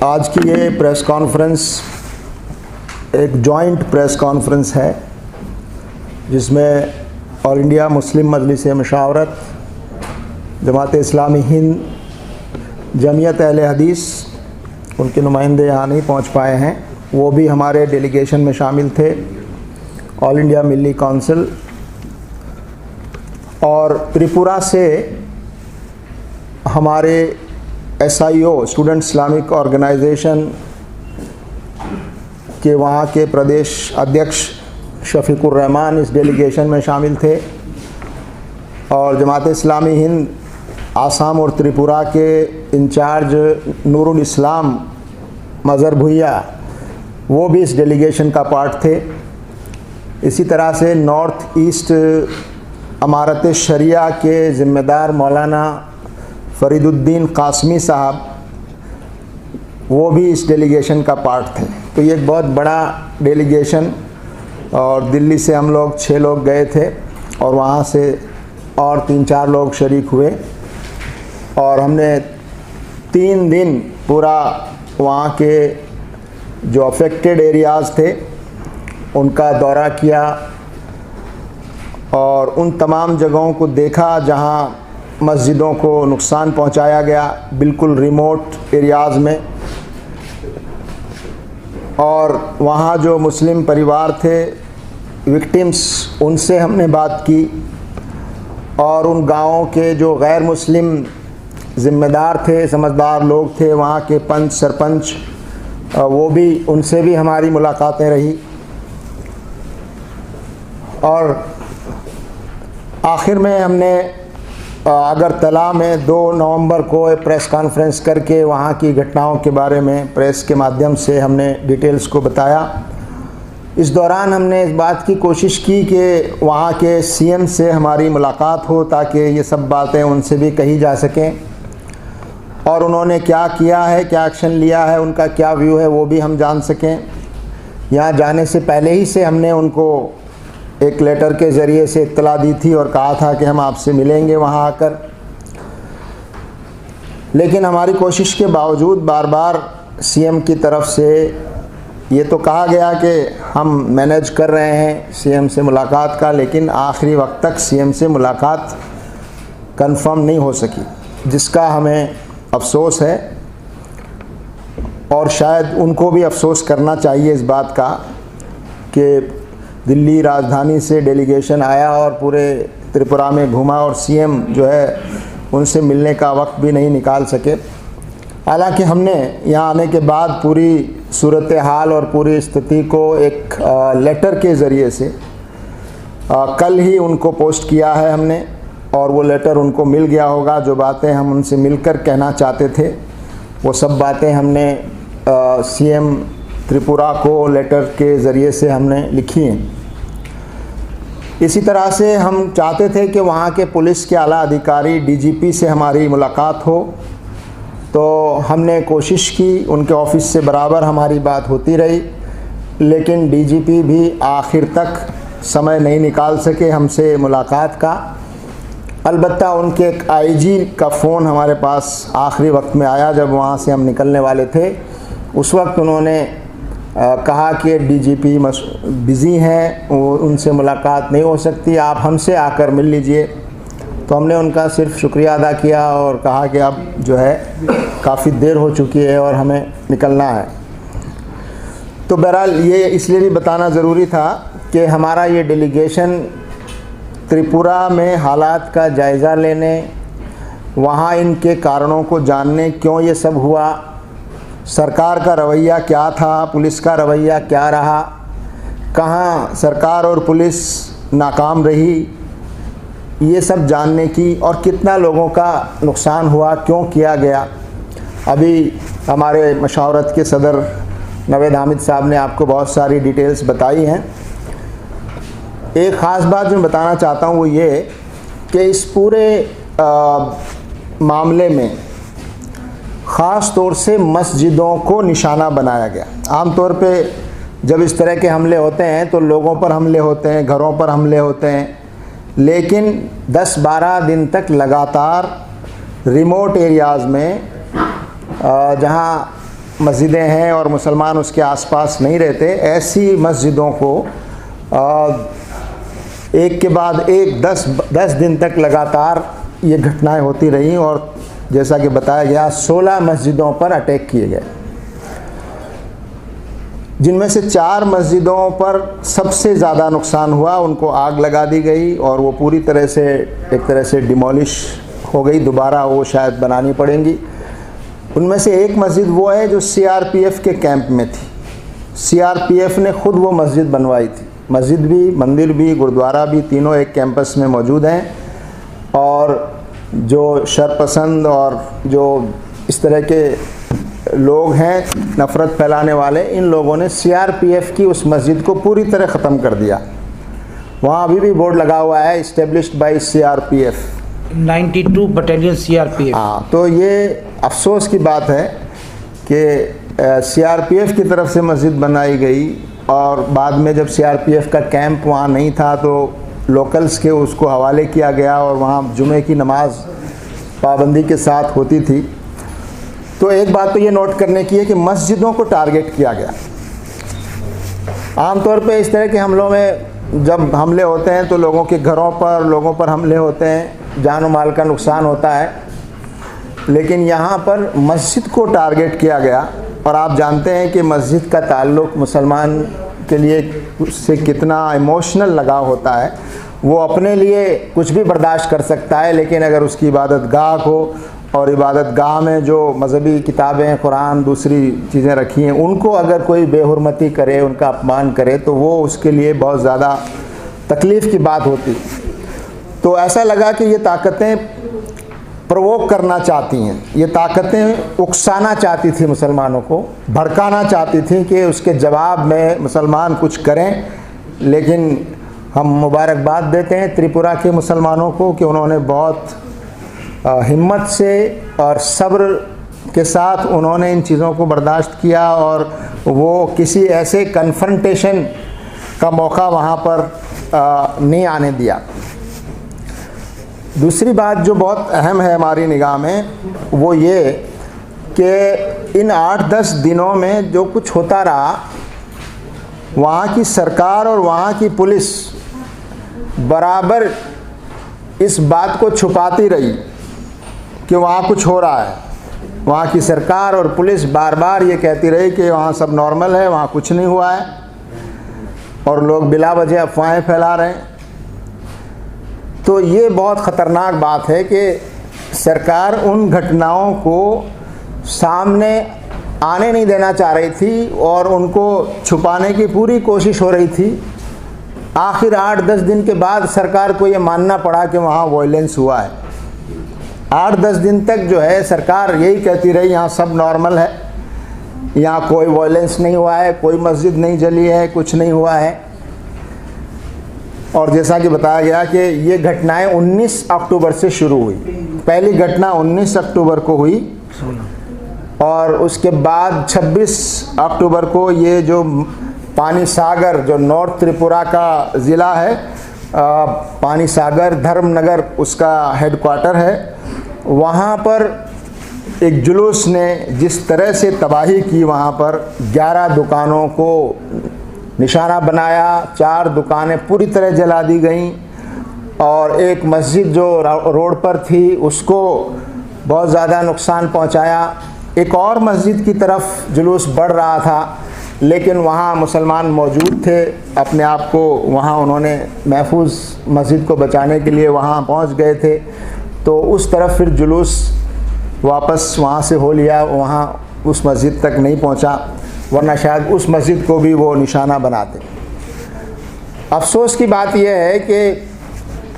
आज की ये प्रेस कॉन्फ्रेंस एक जॉइंट प्रेस कॉन्फ्रेंस है जिसमें ऑल इंडिया मुस्लिम मजलिस मशावरत, जमात इस्लामी हिंद, जमीयत अहले हदीस, उनके नुमाइंदे यहाँ नहीं पहुँच पाए हैं, वो भी हमारे डेलीगेशन में शामिल थे। ऑल इंडिया मिली काउंसिल और त्रिपुरा से हमारे SIO स्टूडेंट इस्लामिक ऑर्गेनाइजेशन के वहाँ के प्रदेश अध्यक्ष शफीकुर रहमान इस डेलीगेशन में शामिल थे और जमात इस्लामी हिंद आसाम और त्रिपुरा के इंचार्ज नूरुल इस्लाम मज़हर भुइया वो भी इस डेलीगेशन का पार्ट थे। इसी तरह से नॉर्थ ईस्ट अमारत शरिया के ज़िम्मेदार मौलाना फरीदुद्दीन कासमी साहब वो भी इस डेलीगेशन का पार्ट थे। तो ये एक बहुत बड़ा डेलीगेशन और दिल्ली से हम लोग 6 लोग गए थे और वहाँ से और 3-4 लोग शरीक हुए और हमने 3 दिन पूरा वहाँ के जो अफेक्टेड एरियाज़ थे उनका दौरा किया और उन तमाम जगहों को देखा जहाँ मस्जिदों को नुकसान पहुंचाया गया, बिल्कुल रिमोट एरियाज़ में। और वहाँ जो मुस्लिम परिवार थे विक्टिम्स, उनसे हमने बात की और उन गाँवों के जो गैर मुस्लिम ज़िम्मेदार थे, समझदार लोग थे, वहाँ के पंच सरपंच, वो भी, उनसे भी हमारी मुलाकातें रही। और आखिर में हमने अगरतला में 2 नवंबर को एक प्रेस कॉन्फ्रेंस करके वहाँ की घटनाओं के बारे में प्रेस के माध्यम से हमने डिटेल्स को बताया। इस दौरान हमने इस बात की कोशिश की कि वहाँ के CM से हमारी मुलाकात हो ताकि ये सब बातें उनसे भी कही जा सकें और उन्होंने क्या किया है, क्या एक्शन लिया है, उनका क्या व्यू है, वो भी हम जान सकें। यहाँ जाने से पहले ही से हमने उनको एक लेटर के ज़रिए से इत्तला दी थी और कहा था कि हम आपसे मिलेंगे वहाँ आकर, लेकिन हमारी कोशिश के बावजूद बार बार CM की तरफ से ये तो कहा गया कि हम मैनेज कर रहे हैं CM से मुलाकात का, लेकिन आखिरी वक्त तक CM से मुलाकात कंफर्म नहीं हो सकी, जिसका हमें अफसोस है और शायद उनको भी अफसोस करना चाहिए इस बात का कि दिल्ली राजधानी से डेलीगेशन आया और पूरे त्रिपुरा में घूमा और CM जो है उनसे मिलने का वक्त भी नहीं निकाल सके। हालांकि हमने यहाँ आने के बाद पूरी सूरत हाल और पूरी स्थिति को एक लेटर के ज़रिए से कल ही उनको पोस्ट किया है हमने और वो लेटर उनको मिल गया होगा। जो बातें हम उनसे मिलकर कहना चाहते थे वो सब बातें हमने CM त्रिपुरा को लेटर के ज़रिए से हमने लिखी हैं। इसी तरह से हम चाहते थे कि वहाँ के पुलिस के आला अधिकारी DGP से हमारी मुलाकात हो, तो हमने कोशिश की, उनके ऑफिस से बराबर हमारी बात होती रही, लेकिन DGP भी आखिर तक समय नहीं निकाल सके हमसे मुलाकात का। अलबत्ता उनके एक IG का फ़ोन हमारे पास आखिरी वक्त में आया जब वहाँ से हम निकलने वाले थे। उस वक्त उन्होंने कहा कि DGP बिज़ी हैं, उनसे मुलाकात नहीं हो सकती, आप हमसे आकर मिल लीजिए। तो हमने उनका सिर्फ शुक्रिया अदा किया और कहा कि अब जो है काफ़ी देर हो चुकी है और हमें निकलना है। तो बहरहाल ये इसलिए भी बताना ज़रूरी था कि हमारा ये डेलीगेशन त्रिपुरा में हालात का जायज़ा लेने, वहाँ इनके कारणों को जानने, क्यों ये सब हुआ, सरकार का रवैया क्या था, पुलिस का रवैया क्या रहा, कहाँ सरकार और पुलिस नाकाम रही, ये सब जानने की, और कितना लोगों का नुकसान हुआ, क्यों किया गया। अभी हमारे मशावरत के सदर नवेद हामिद साहब ने आपको बहुत सारी डिटेल्स बताई हैं। एक ख़ास बात जो मैं बताना चाहता हूँ वो ये कि इस पूरे मामले में ख़ास तौर से मस्जिदों को निशाना बनाया गया। आम तौर पे जब इस तरह के हमले होते हैं तो लोगों पर हमले होते हैं, घरों पर हमले होते हैं, लेकिन 10-12 दिन तक लगातार रिमोट एरियाज़ में जहाँ मस्जिदें हैं और मुसलमान उसके आसपास नहीं रहते, ऐसी मस्जिदों को एक के बाद एक 10 दिन तक लगातार ये घटनाएं होती रहीं और जैसा कि बताया गया 16 मस्जिदों पर अटैक किए गए, जिनमें से 4 मस्जिदों पर सबसे ज़्यादा नुकसान हुआ। उनको आग लगा दी गई और वो पूरी तरह से एक तरह से डिमोलिश हो गई, दोबारा वो शायद बनानी पड़ेंगी। उनमें से एक मस्जिद वो है जो CRPF के कैंप में थी। CRPF ने खुद वो मस्जिद बनवाई थी। मस्जिद भी, मंदिर भी, गुरुद्वारा भी, तीनों एक कैंपस में मौजूद हैं। और जो शरपसंद और जो इस तरह के लोग हैं नफ़रत फैलाने वाले, इन लोगों ने CRPF की उस मस्जिद को पूरी तरह ख़त्म कर दिया। वहाँ अभी भी बोर्ड लगा हुआ है, established bye CRPF, 92 battalion CRPF। हाँ, तो ये अफसोस की बात है कि CRPF की तरफ से मस्जिद बनाई गई और बाद में जब CRPF का कैंप वहाँ नहीं था तो लोकल्स के उसको हवाले किया गया और वहाँ जुमे की नमाज पाबंदी के साथ होती थी। तो एक बात तो ये नोट करने की है कि मस्जिदों को टारगेट किया गया। आमतौर पे इस तरह के हमलों में जब हमले होते हैं तो लोगों के घरों पर, लोगों पर हमले होते हैं, जान और माल का नुकसान होता है, लेकिन यहाँ पर मस्जिद को टारगेट किया गया। और आप जानते हैं कि मस्जिद का ताल्लुक़ मुसलमान के लिए उससे कितना इमोशनल लगाव होता है। वो अपने लिए कुछ भी बर्दाश्त कर सकता है, लेकिन अगर उसकी इबादत गाह हो और इबादत गाह में जो मज़हबी किताबें, कुरान, दूसरी चीज़ें रखी हैं, उनको अगर कोई बेहुरमती करे, उनका अपमान करे, तो वो उसके लिए बहुत ज़्यादा तकलीफ़ की बात होती। तो ऐसा लगा कि ये ताकतें प्रोवोक करना चाहती हैं, ये ताकतें उकसाना चाहती थी मुसलमानों को, भड़काना चाहती थी कि उसके जवाब में मुसलमान कुछ करें। लेकिन हम मुबारकबाद देते हैं त्रिपुरा के मुसलमानों को कि उन्होंने बहुत हिम्मत से और सब्र के साथ उन्होंने इन चीज़ों को बर्दाश्त किया और वो किसी ऐसे कन्फ्रंटेशन का मौका वहाँ पर नहीं आने दिया। दूसरी बात जो बहुत अहम है हमारी निगाह में वो ये कि इन 8-10 दिनों में जो कुछ होता रहा, वहाँ की सरकार और वहाँ की पुलिस बराबर इस बात को छुपाती रही कि वहाँ कुछ हो रहा है। वहाँ की सरकार और पुलिस बार बार ये कहती रही कि वहाँ सब नॉर्मल है, वहाँ कुछ नहीं हुआ है, और लोग बिला वजह अफवाहें फैला रहे हैं। तो ये बहुत ख़तरनाक बात है कि सरकार उन घटनाओं को सामने आने नहीं देना चाह रही थी और उनको छुपाने की पूरी कोशिश हो रही थी। आखिर 8-10 दिन के बाद सरकार को ये मानना पड़ा कि वहाँ वायलेंस हुआ है। 8-10 दिन तक जो है सरकार यही कहती रही यहाँ सब नॉर्मल है, यहाँ कोई वायलेंस नहीं हुआ है, कोई मस्जिद नहीं जली है, कुछ नहीं हुआ है। और जैसा कि बताया गया कि ये घटनाएं 19 अक्टूबर से शुरू हुई। पहली घटना 19 अक्टूबर को हुई और उसके बाद 26 अक्टूबर को ये जो पानी सागर, जो नॉर्थ त्रिपुरा का ज़िला है, पानी सागर धर्मनगर उसका हेडक्वार्टर है, वहाँ पर एक जुलूस ने जिस तरह से तबाही की, वहाँ पर 11 दुकानों को निशाना बनाया, 4 दुकानें पूरी तरह जला दी गईं और एक मस्जिद जो रोड पर थी उसको बहुत ज़्यादा नुकसान पहुंचाया। एक और मस्जिद की तरफ जुलूस बढ़ रहा था, लेकिन वहाँ मुसलमान मौजूद थे, अपने आप को वहाँ उन्होंने महफूज मस्जिद को बचाने के लिए वहाँ पहुँच गए थे। तो उस तरफ फिर जुलूस वापस वहाँ से हो लिया, वहाँ उस मस्जिद तक नहीं पहुँचा, वरना शायद उस मस्जिद को भी वो निशाना बनाते। अफसोस की बात यह है कि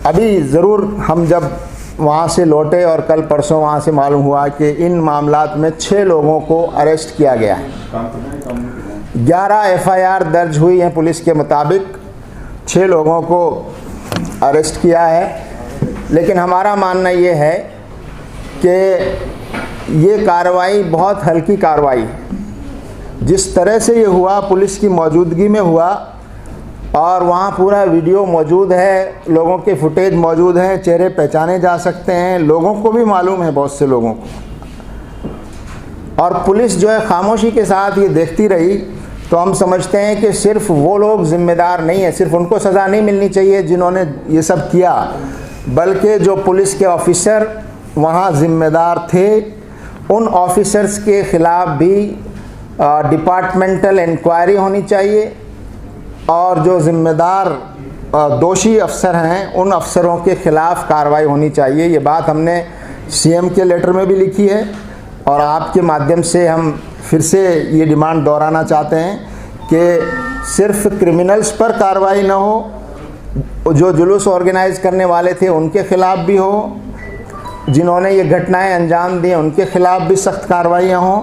अभी ज़रूर हम जब वहाँ से लौटे और कल परसों वहाँ से मालूम हुआ कि इन मामलात में 6 लोगों को अरेस्ट किया गया है। 11 FIR दर्ज हुई हैं पुलिस के मुताबिक, 6 लोगों को अरेस्ट किया है। लेकिन हमारा मानना ये है कि ये कार्रवाई बहुत हल्की कार्रवाई है। जिस तरह से ये हुआ, पुलिस की मौजूदगी में हुआ और वहाँ पूरा वीडियो मौजूद है, लोगों के फुटेज मौजूद हैं, चेहरे पहचाने जा सकते हैं, लोगों को भी मालूम है, बहुत से लोगों को। और पुलिस जो है खामोशी के साथ ये देखती रही, तो हम समझते हैं कि सिर्फ वो लोग जिम्मेदार नहीं है, सिर्फ उनको सज़ा नहीं मिलनी चाहिए जिन्होंने ये सब किया, बल्कि जो पुलिस के ऑफिसर वहाँ ज़िम्मेदार थे उन ऑफिसर्स के ख़िलाफ़ भी डिपार्टमेंटल इंक्वायरी होनी चाहिए, और जो ज़िम्मेदार दोषी अफसर हैं उन अफसरों के ख़िलाफ़ कार्रवाई होनी चाहिए। ये बात हमने सीएम के लेटर में भी लिखी है, और आपके माध्यम से हम फिर से ये डिमांड दोहराना चाहते हैं कि सिर्फ क्रिमिनल्स पर कार्रवाई ना हो, जो जुलूस ऑर्गेनाइज करने वाले थे उनके ख़िलाफ़ भी हो, जिन्होंने ये घटनाएं अंजाम दी उनके ख़िलाफ़ भी सख्त कार्रवाइयाँ हों,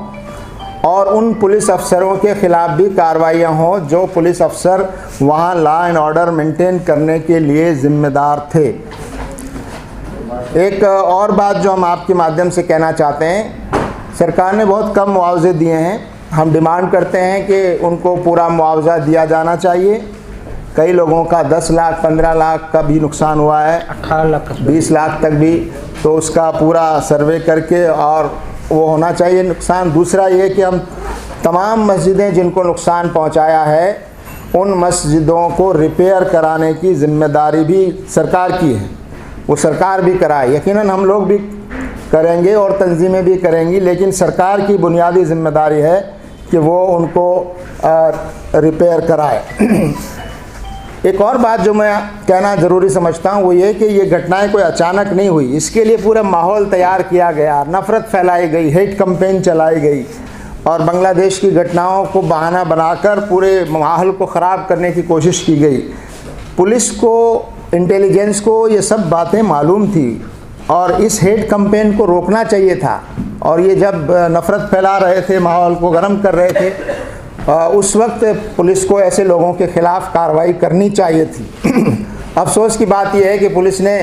और उन पुलिस अफसरों के ख़िलाफ़ भी कार्रवाइयाँ हों जो पुलिस अफसर वहाँ लॉ एंड ऑर्डर मेंटेन करने के लिए ज़िम्मेदार थे। एक और बात जो हम आपके माध्यम से कहना चाहते हैं, सरकार ने बहुत कम मुआवजे दिए हैं। हम डिमांड करते हैं कि उनको पूरा मुआवजा दिया जाना चाहिए। कई लोगों का 10 लाख 15 लाख का भी नुकसान हुआ है, 18 लाख 20 लाख तक भी, तो उसका पूरा सर्वे करके और वो होना चाहिए नुकसान। दूसरा ये कि हम तमाम मस्जिदें जिनको नुकसान पहुंचाया है उन मस्जिदों को रिपेयर कराने की ज़िम्मेदारी भी सरकार की है, वो सरकार भी कराए। यकीनन हम लोग भी करेंगे और तंजीमें भी करेंगी, लेकिन सरकार की बुनियादी ज़िम्मेदारी है कि वो उनको रिपेयर कराए। एक और बात जो मैं कहना ज़रूरी समझता हूँ वो ये कि ये घटनाएं कोई अचानक नहीं हुई, इसके लिए पूरा माहौल तैयार किया गया, नफ़रत फैलाई गई, हेट कैंपेन चलाई गई, और बांग्लादेश की घटनाओं को बहाना बनाकर पूरे माहौल को ख़राब करने की कोशिश की गई। पुलिस को, इंटेलिजेंस को ये सब बातें मालूम थी, और इस हेट कैंपेन को रोकना चाहिए था, और ये जब नफ़रत फैला रहे थे, माहौल को गर्म कर रहे थे, उस वक्त पुलिस को ऐसे लोगों के ख़िलाफ़ कार्रवाई करनी चाहिए थी। अफसोस की बात यह है कि पुलिस ने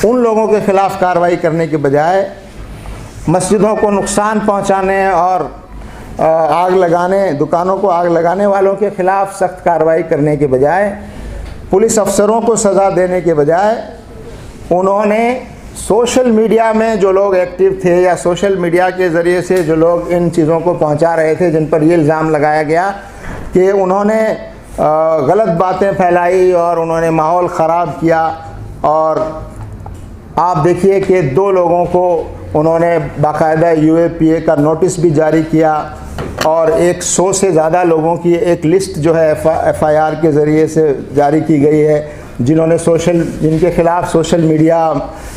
उन लोगों के ख़िलाफ़ कार्रवाई करने के बजाय मस्जिदों को नुकसान पहुंचाने और आग लगाने, दुकानों को आग लगाने वालों के ख़िलाफ़ सख्त कार्रवाई करने के बजाय, पुलिस अफसरों को सज़ा देने के बजाय उन्होंने सोशल मीडिया में जो लोग एक्टिव थे या सोशल मीडिया के ज़रिए से जो लोग इन चीज़ों को पहुंचा रहे थे, जिन पर ये इल्ज़ाम लगाया गया कि उन्होंने गलत बातें फैलाई और उन्होंने माहौल ख़राब किया, और आप देखिए कि 2 लोगों को उन्होंने बाकायदा UAPA का नोटिस भी जारी किया, और 100 से ज़्यादा लोगों की एक लिस्ट जो है FIR के ज़रिए से जारी की गई है, जिन्होंने जिनके ख़िलाफ़ सोशल मीडिया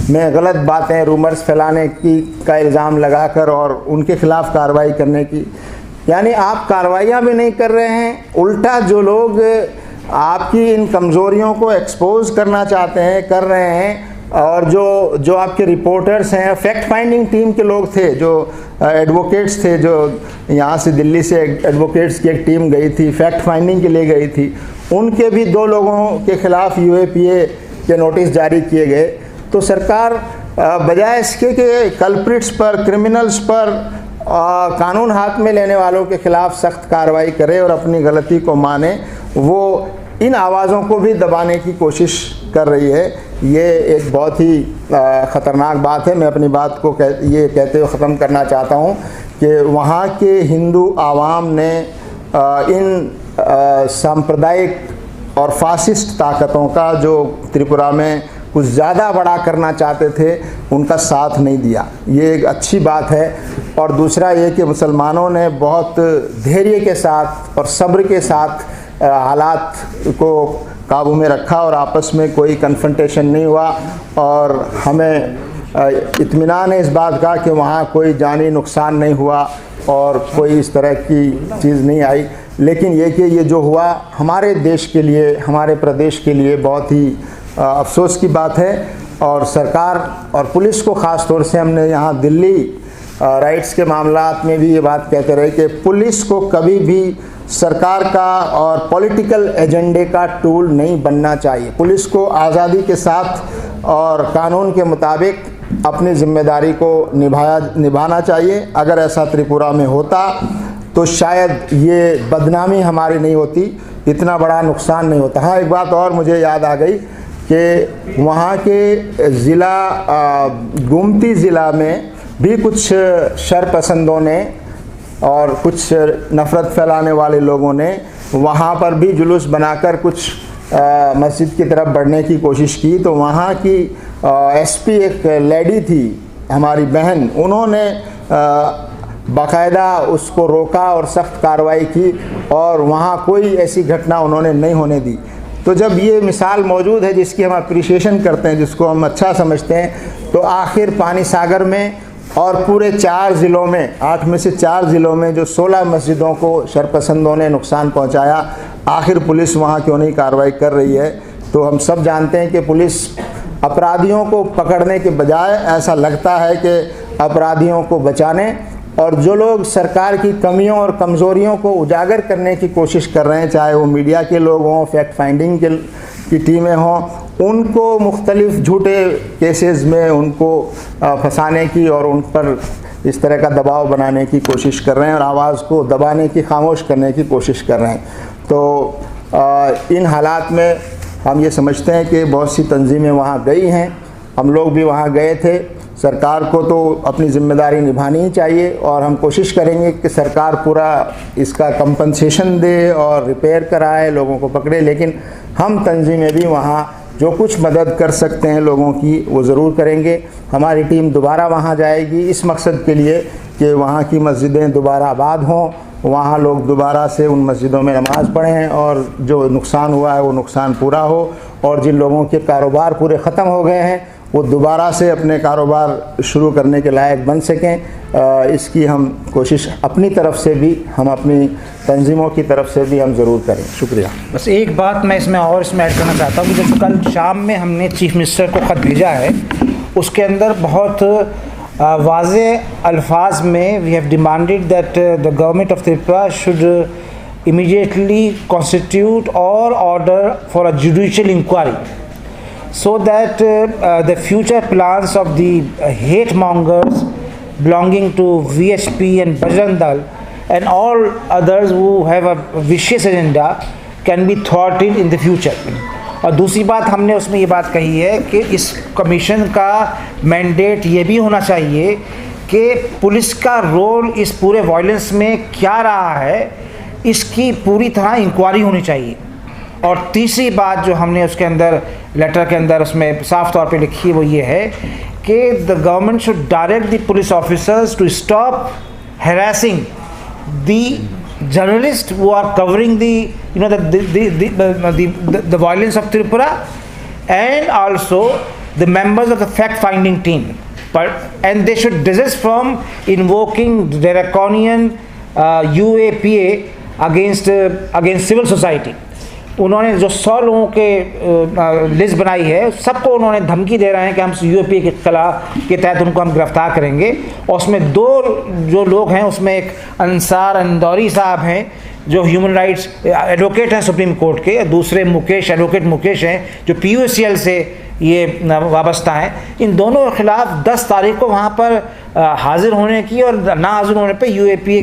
में गलत बातें, रूमर्स फैलाने का इल्ज़ाम लगाकर और उनके ख़िलाफ़ कार्रवाई करने की। यानी आप कार्रवाइयाँ भी नहीं कर रहे हैं, उल्टा जो लोग आपकी इन कमज़ोरियों को एक्सपोज़ करना चाहते हैं कर रहे हैं, और जो आपके रिपोर्टर्स हैं, फैक्ट फाइंडिंग टीम के लोग थे, जो एडवोकेट्स थे, जो यहाँ से दिल्ली से एडवोकेट्स की एक टीम गई थी, फैक्ट फाइंडिंग के लिए गई थी, उनके भी 2 लोगों के ख़िलाफ़ UAPA के नोटिस जारी किए गए। तो सरकार बजाय इसके कि कल्प्रिट्स पर, क्रिमिनल्स पर कानून हाथ में लेने वालों के ख़िलाफ़ सख्त कार्रवाई करे और अपनी गलती को माने, वो इन आवाज़ों को भी दबाने की कोशिश कर रही है। ये एक बहुत ही ख़तरनाक बात है। मैं अपनी बात को ये कहते हुए ख़त्म करना चाहता हूँ कि वहाँ के हिंदू आवाम ने इन सांप्रदायिक और फासिस्ट ताकतों का जो त्रिपुरा में कुछ ज़्यादा बड़ा करना चाहते थे, उनका साथ नहीं दिया। ये एक अच्छी बात है। और दूसरा ये कि मुसलमानों ने बहुत धैर्य के साथ और सब्र के साथ हालात को काबू में रखा, और आपस में कोई कन्फ्रंटेशन नहीं हुआ, और हमें इत्मीनान है इस बात का कि वहाँ कोई जानी नुकसान नहीं हुआ और कोई इस तरह की चीज़ नहीं आई। लेकिन ये कि ये जो हुआ हमारे देश के लिए, हमारे प्रदेश के लिए बहुत ही अफसोस की बात है। और सरकार और पुलिस को ख़ास तौर से हमने यहाँ दिल्ली राइट्स के मामलात में भी ये बात कहते रहे कि पुलिस को कभी भी सरकार का और पॉलिटिकल एजेंडे का टूल नहीं बनना चाहिए। पुलिस को आज़ादी के साथ और कानून के मुताबिक अपनी ज़िम्मेदारी को निभाना चाहिए। अगर ऐसा त्रिपुरा में होता तो शायद ये बदनामी हमारी नहीं होती, इतना बड़ा नुकसान नहीं होता। हाँ, एक बात और मुझे याद आ गई कि वहाँ के ज़िला गोमती ज़िला में भी कुछ शरपसंदों ने और कुछ नफ़रत फैलाने वाले लोगों ने वहाँ पर भी जुलूस बनाकर कुछ मस्जिद की तरफ बढ़ने की कोशिश की। तो वहाँ की एसपी एक लेडी थी, हमारी बहन, उन्होंने बाकायदा उसको रोका और सख्त कार्रवाई की और वहाँ कोई ऐसी घटना उन्होंने नहीं होने दी। तो जब ये मिसाल मौजूद है जिसकी हम अप्रिशिएशन करते हैं, जिसको हम अच्छा समझते हैं, तो आखिर पानी सागर में और पूरे 4 ज़िलों में, 8 में से 4 ज़िलों में जो 16 मस्जिदों को शरपसंदों ने नुकसान पहुंचाया, आखिर पुलिस वहां क्यों नहीं कार्रवाई कर रही है? तो हम सब जानते हैं कि पुलिस अपराधियों को पकड़ने के बजाय ऐसा लगता है कि अपराधियों को बचाने और जो लोग सरकार की कमियों और कमज़ोरियों को उजागर करने की कोशिश कर रहे हैं, चाहे वो मीडिया के लोग हों, फैक्ट फाइंडिंग की टीमें हों, उनको मुख्तलिफ़ झूठे केसेस में उनको फंसाने की और उन पर इस तरह का दबाव बनाने की कोशिश कर रहे हैं और आवाज़ को दबाने की, खामोश करने की कोशिश कर रहे हैं। तो इन हालात में हम ये समझते हैं कि बहुत सी तंजीमें वहाँ गई हैं, हम लोग भी वहाँ गए थे। सरकार को तो अपनी ज़िम्मेदारी निभानी ही चाहिए और हम कोशिश करेंगे कि सरकार पूरा इसका कंपनसेशन दे और रिपेयर कराए, लोगों को पकड़े, लेकिन हम तंजीमें भी वहाँ जो कुछ मदद कर सकते हैं लोगों की वो ज़रूर करेंगे। हमारी टीम दोबारा वहाँ जाएगी इस मकसद के लिए कि वहाँ की मस्जिदें दोबारा आबाद हों, वहाँ लोग दोबारा से उन मस्जिदों में नमाज़ पढ़ें और जो नुकसान हुआ है वो नुकसान पूरा हो, और जिन लोगों के कारोबार पूरे ख़त्म हो गए हैं वो दोबारा से अपने कारोबार शुरू करने के लायक बन सकें। इसकी हम कोशिश अपनी तरफ से भी, हम अपनी तंजीमों की तरफ से भी हम ज़रूर करें। शुक्रिया। बस एक बात मैं इसमें ऐड करना चाहता हूँ कि जब कल शाम में हमने चीफ मिनिस्टर को ख़त भेजा है, उसके अंदर बहुत वाज़े अल्फाज में we have demanded that the government of Tripura should immediately constitute or order for a judicial inquiry so that the future plans of the hate mongers belonging to VHP and Bajrang Dal and all others who have a vicious agenda can be thwarted in the future. और दूसरी बात हमने उसमें ये बात कही है कि इस कमीशन का मैंडेट ये भी होना चाहिए कि पुलिस का रोल इस पूरे वायलेंस में क्या रहा है, इसकी पूरी तरह इंक्वायरी होनी चाहिए। और तीसरी बात जो हमने उसके अंदर लेटर के अंदर उसमें साफ तौर पे लिखी है वो ये है कि the government should direct the police officers to stop harassing the journalists who are covering the violence of Tripura, and also the members of the fact-finding team. And they should desist from invoking draconian UAPA against civil society. उन्होंने जो 100 लोगों के list बनाई है, सबको उन्होंने धमकी दे रहे हैं कि हम यूएपीए के के तहत उनको हम गिरफ्तार करेंगे। और उसमें 2 जो लोग हैं, उसमें एक अंसार अंदौरी साहब हैं जो ह्यूमन राइट्स एडवोकेट हैं सुप्रीम कोर्ट के, दूसरे एडवोकेट मुकेश हैं जो PUCL से ये वाबस्ता हैं। इन दोनों के ख़िलाफ़ 10 तारीख को वहाँ पर हाजिर होने की और ना हाजिर होने पे UAPA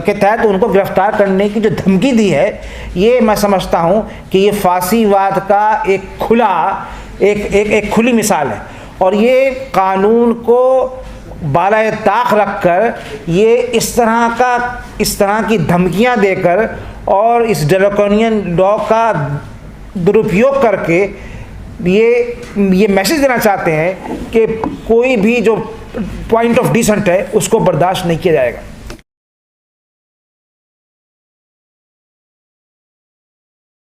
के तहत उनको गिरफ्तार करने की जो धमकी दी है, ये मैं समझता हूँ कि ये फांसीवाद का एक खुली मिसाल है। और ये कानून को बालाए ताक रख कर ये इस तरह की धमकियाँ देकर और इस ड्रैकोनियन लॉ का दुरुपयोग करके ये मैसेज देना चाहते हैं कि कोई भी जो पॉइंट ऑफ डिसेंट है उसको बर्दाश्त नहीं किया जाएगा।